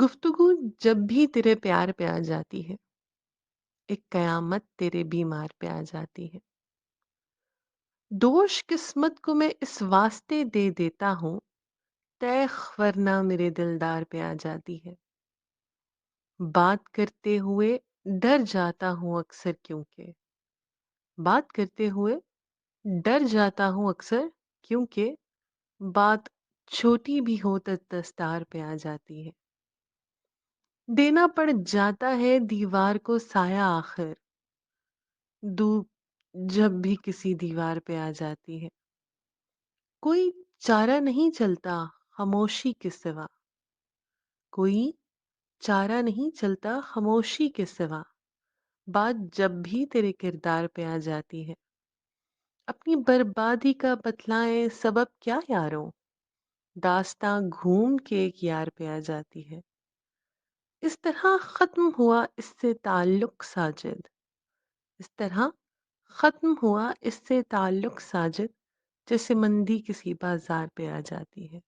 گفتگو جب بھی تیرے پیار پہ آ جاتی ہے، ایک قیامت تیرے بیمار پہ آ جاتی ہے۔ دوش قسمت کو میں اس واسطے دے دیتا ہوں، تیغ ورنہ میرے دلدار پہ آ جاتی ہے۔ بات کرتے ہوئے ڈر جاتا ہوں اکثر کیونکہ بات چھوٹی بھی ہو تو دستار پہ آ جاتی ہے۔ دینا پڑ جاتا ہے دیوار کو سایہ آخر، دھوپ جب بھی کسی دیوار پہ آ جاتی ہے۔ کوئی چارہ نہیں چلتا خاموشی کے سوا، کوئی چارہ نہیں چلتا خاموشی کے سوا، بات جب بھی تیرے کردار پہ آ جاتی ہے۔ اپنی بربادی کا بتلائیں سبب کیا یاروں، داستاں گھوم کے ایک یار پہ آ جاتی ہے۔ اس طرح ختم ہوا اس سے تعلق ساجد، اس طرح ختم ہوا اس سے تعلق ساجد، جیسے مندی کسی بازار پہ آ جاتی ہے۔